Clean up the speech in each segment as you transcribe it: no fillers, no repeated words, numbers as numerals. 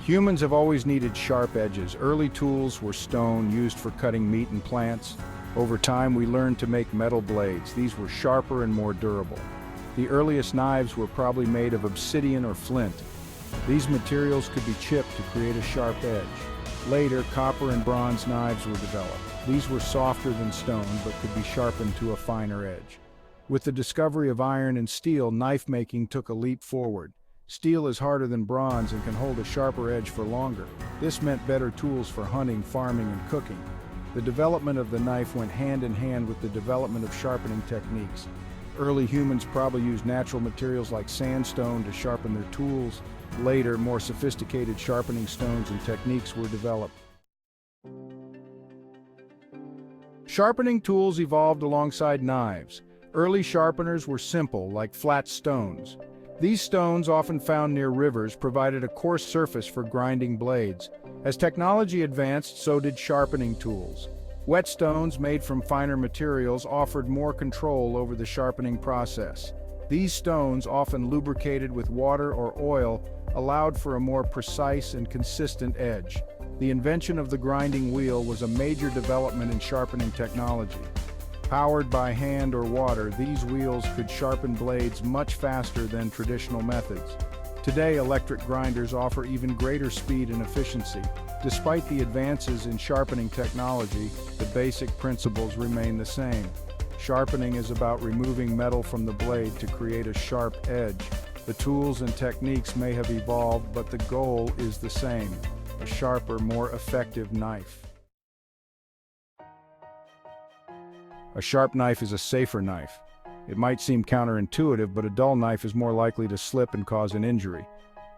Humans have always needed sharp edges. Early tools were stone, used for cutting meat and plants. Over time, we learned to make metal blades. These were sharper and more durable. The earliest knives were probably made of obsidian or flint. These materials could be chipped to create a sharp edge. Later, copper and bronze knives were developed. These were softer than stone, but could be sharpened to a finer edge. With the discovery of iron and steel, knife making took a leap forward. Steel is harder than bronze and can hold a sharper edge for longer. This meant better tools for hunting, farming, and cooking. The development of the knife went hand in hand with the development of sharpening techniques. Early humans probably used natural materials like sandstone to sharpen their tools. Later, more sophisticated sharpening stones and techniques were developed. Sharpening tools evolved alongside knives. Early sharpeners were simple, like flat stones. These stones, often found near rivers, provided a coarse surface for grinding blades. As technology advanced, so did sharpening tools. Wet stones made from finer materials offered more control over the sharpening process. These stones, often lubricated with water or oil, allowed for a more precise and consistent edge. The invention of the grinding wheel was a major development in sharpening technology. Powered by hand or water, these wheels could sharpen blades much faster than traditional methods. Today, electric grinders offer even greater speed and efficiency. Despite the advances in sharpening technology, the basic principles remain the same. Sharpening is about removing metal from the blade to create a sharp edge. The tools and techniques may have evolved, but the goal is the same: a sharper, more effective knife. A sharp knife is a safer knife. It might seem counterintuitive, but a dull knife is more likely to slip and cause an injury.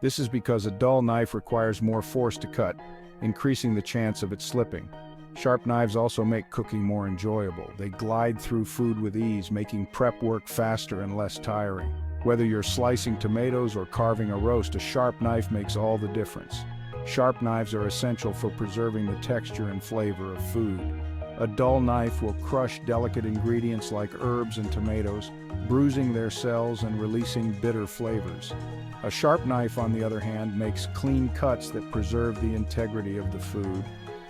This is because a dull knife requires more force to cut, increasing the chance of it slipping. Sharp knives also make cooking more enjoyable. They glide through food with ease, making prep work faster and less tiring. Whether you're slicing tomatoes or carving a roast, a sharp knife makes all the difference. Sharp knives are essential for preserving the texture and flavor of food. A dull knife will crush delicate ingredients like herbs and tomatoes, bruising their cells and releasing bitter flavors. A sharp knife, on the other hand, makes clean cuts that preserve the integrity of the food.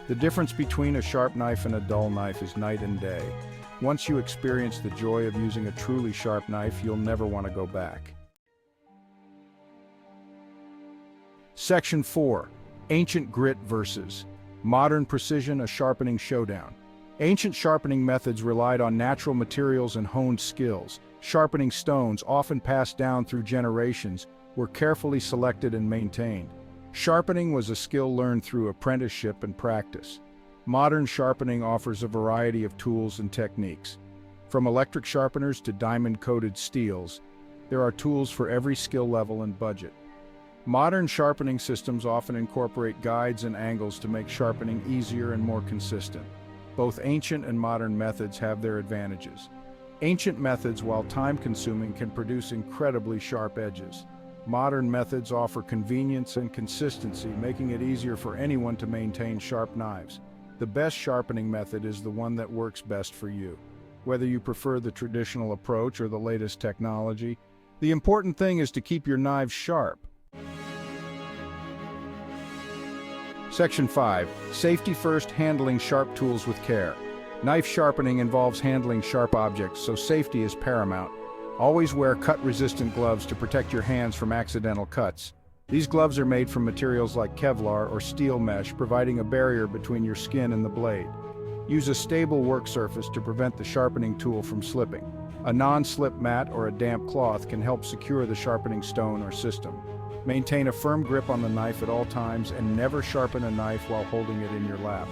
The difference between a sharp knife and a dull knife is night and day. Once you experience the joy of using a truly sharp knife, you'll never want to go back. Section 4. Ancient Grit versus Modern Precision, a Sharpening Showdown. Ancient sharpening methods relied on natural materials and honed skills. Sharpening stones, often passed down through generations, were carefully selected and maintained. Sharpening was a skill learned through apprenticeship and practice. Modern sharpening offers a variety of tools and techniques. From electric sharpeners to diamond-coated steels, there are tools for every skill level and budget. Modern sharpening systems often incorporate guides and angles to make sharpening easier and more consistent. Both ancient and modern methods have their advantages. Ancient methods, while time-consuming, can produce incredibly sharp edges. Modern methods offer convenience and consistency, making it easier for anyone to maintain sharp knives. The best sharpening method is the one that works best for you. Whether you prefer the traditional approach or the latest technology, the important thing is to keep your knives sharp. Section 5. Safety first, handling sharp tools with care. Knife sharpening involves handling sharp objects, so safety is paramount. Always wear cut-resistant gloves to protect your hands from accidental cuts. These gloves are made from materials like Kevlar or steel mesh, providing a barrier between your skin and the blade. Use a stable work surface to prevent the sharpening tool from slipping. A non-slip mat or a damp cloth can help secure the sharpening stone or system. Maintain a firm grip on the knife at all times and never sharpen a knife while holding it in your lap.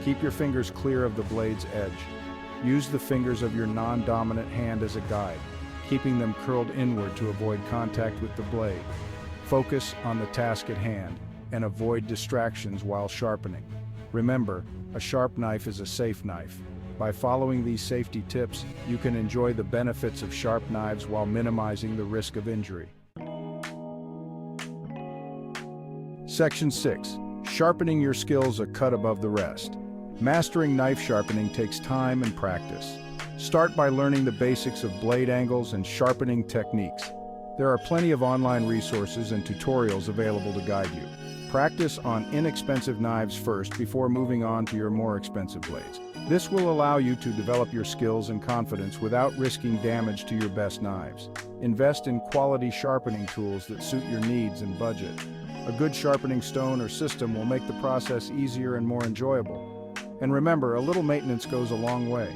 Keep your fingers clear of the blade's edge. Use the fingers of your non-dominant hand as a guide, keeping them curled inward to avoid contact with the blade. Focus on the task at hand and avoid distractions while sharpening. Remember, a sharp knife is a safe knife. By following these safety tips, you can enjoy the benefits of sharp knives while minimizing the risk of injury. Section 6. Sharpening your skills a cut above the rest. Mastering knife sharpening takes time and practice. Start by learning the basics of blade angles and sharpening techniques. There are plenty of online resources and tutorials available to guide you. Practice on inexpensive knives first before moving on to your more expensive blades. This will allow you to develop your skills and confidence without risking damage to your best knives. Invest in quality sharpening tools that suit your needs and budget. A good sharpening stone or system will make the process easier and more enjoyable. And remember, a little maintenance goes a long way.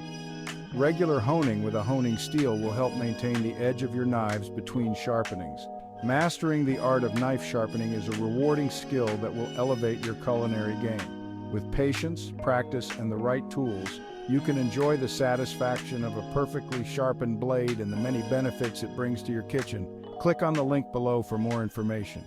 Regular honing with a honing steel will help maintain the edge of your knives between sharpenings. Mastering the art of knife sharpening is a rewarding skill that will elevate your culinary game. With patience, practice, and the right tools, you can enjoy the satisfaction of a perfectly sharpened blade and the many benefits it brings to your kitchen. Click on the link below for more information.